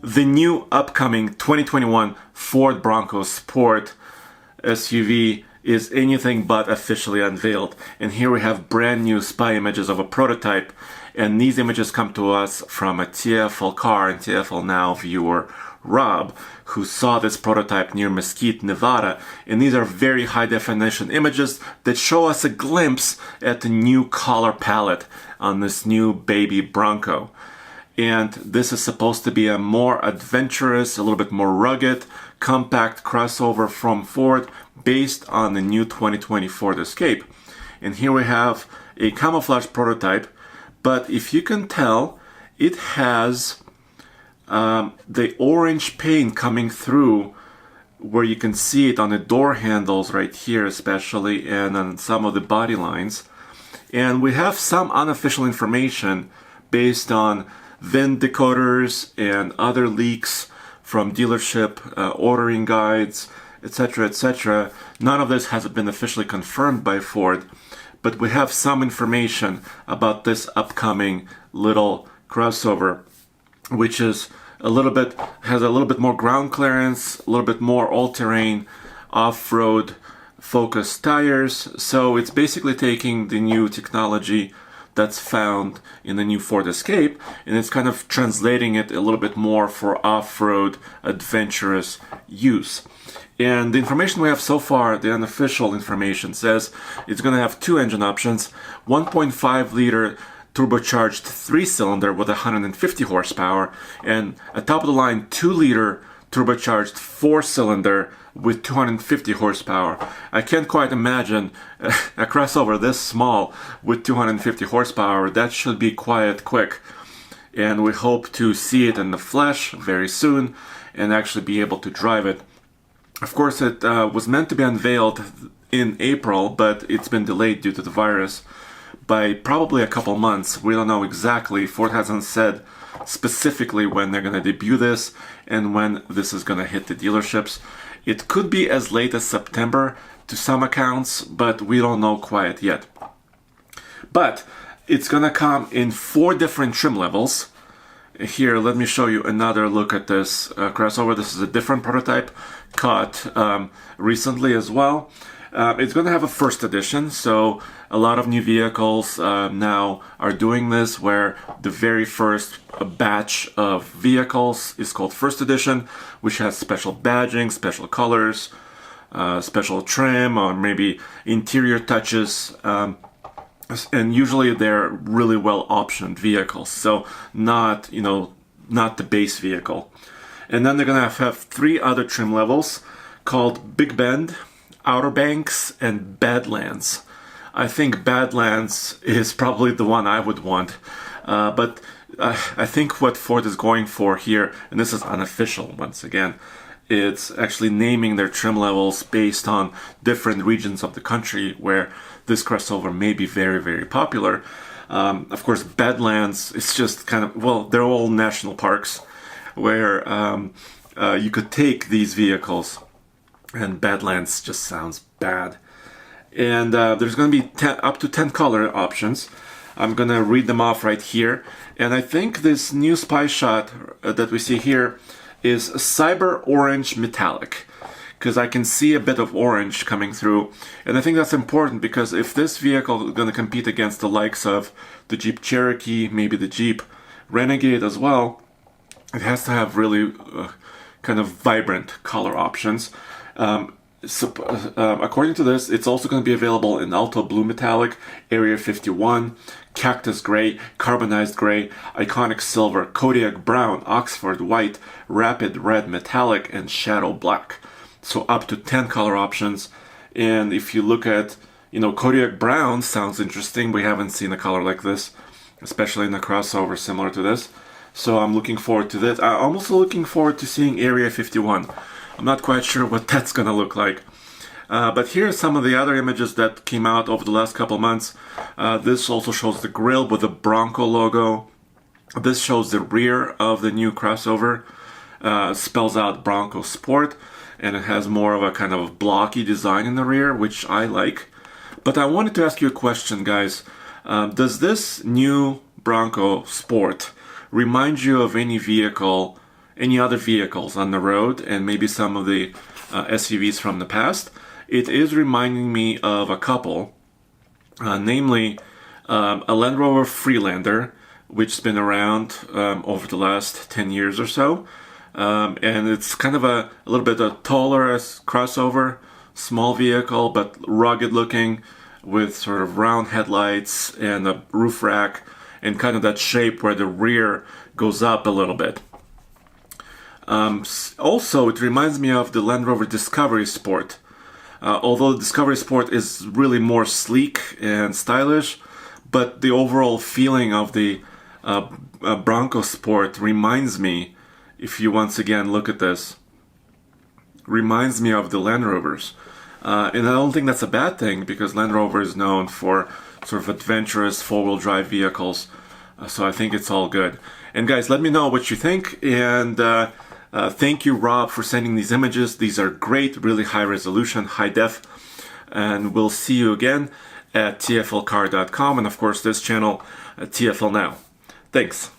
The new upcoming 2021 Ford Bronco Sport SUV is anything but officially unveiled. And here we have brand new spy images of a prototype. And these images come to us from a TFL car and TFLnow viewer, Rob, who saw this prototype near Mesquite, Nevada. And these are very high definition images that show us a glimpse at the new color palette on this new baby Bronco. And this is supposed to be a more adventurous, a little bit more rugged, compact crossover from Ford based on the new 2020 Ford Escape. And here we have a camouflage prototype, but if you can tell, it has the orange paint coming through where you can see it on the door handles right here especially, and on some of the body lines. And we have some unofficial information based on VIN decoders and other leaks from dealership ordering guides, etc., etc. None of this has been officially confirmed by Ford, but we have some information about this upcoming little crossover, which is has a little bit more ground clearance, a little bit more all-terrain, off-road focused tires. So it's basically taking the new technology that's found in the new Ford Escape, and it's kind of translating it a little bit more for off-road adventurous use. And the information we have so far, the unofficial information, says it's going to have two engine options: 1.5 liter turbocharged 3-cylinder with 150 horsepower, and a top-of-the-line 2 liter turbocharged 4-cylinder with 250 horsepower. I can't quite imagine a crossover this small with 250 horsepower. That should be quite quick. And we hope to see it in the flesh very soon and actually be able to drive it. Of course, it was meant to be unveiled in April, but it's been delayed due to the virus by probably a couple months. We don't know exactly. Ford hasn't said specifically when they're going to debut this and when this is going to hit the dealerships. It could be as late as September to some accounts, but we don't know quite yet. But it's going to come in 4 different trim levels. Here, let me show you another look at this crossover. This is a different prototype caught recently as well. It's going to have a first edition, so a lot of new vehicles now are doing this, where the very first batch of vehicles is called first edition, which has special badging, special colors, special trim, or maybe interior touches, and usually they're really well optioned vehicles, so not the base vehicle. And then they're going to have 3 other trim levels called Big Bend, Outer Banks, and Badlands. I think Badlands is probably the one I would want, but I think what Ford is going for here, and this is unofficial once again, it's actually naming their trim levels based on different regions of the country where this crossover may be very, very popular. Of course, Badlands is just kind of, well, they're all national parks where you could take these vehicles, and Badlands just sounds bad. And there's going to be up to 10 color options. I'm going to read them off right here. And I think this new spy shot that we see here is Cyber Orange Metallic, because I can see a bit of orange coming through. And I think that's important, because if this vehicle is going to compete against the likes of the Jeep Cherokee, maybe the Jeep Renegade as well, it has to have really kind of vibrant color options. According to this, it's also going to be available in Alto Blue Metallic, Area 51, Cactus Gray, Carbonized Gray, Iconic Silver, Kodiak Brown, Oxford White, Rapid Red Metallic, and Shadow Black. So up to 10 color options. And if you look at, Kodiak Brown sounds interesting. We haven't seen a color like this, especially in a crossover similar to this. So I'm looking forward to that. I'm also looking forward to seeing Area 51. I'm not quite sure what that's going to look like. But here are some of the other images that came out over the last couple months. This also shows the grille with the Bronco logo. This shows the rear of the new crossover. Spells out Bronco Sport, and it has more of a kind of blocky design in the rear, which I like. But I wanted to ask you a question, guys. Does this new Bronco Sport remind you of any vehicle, any other vehicles on the road, and maybe some of the SUVs from the past? It is reminding me of a couple, namely a Land Rover Freelander, which's been around over the last 10 years or so. And it's kind of a little bit taller as crossover, small vehicle, but rugged looking, with sort of round headlights and a roof rack, and kind of that shape where the rear goes up a little bit. Also, it reminds me of the Land Rover Discovery Sport. Although the Discovery Sport is really more sleek and stylish, but the overall feeling of the Bronco Sport reminds me, if you once again look at this, reminds me of the Land Rovers. And I don't think that's a bad thing, because Land Rover is known for sort of adventurous four-wheel drive vehicles. So I think it's all good. And guys, let me know what you think. And thank you, Rob, for sending these images. These are great, really high resolution, high def. And we'll see you again at tflcar.com, and of course this channel at TFLnow. Thanks.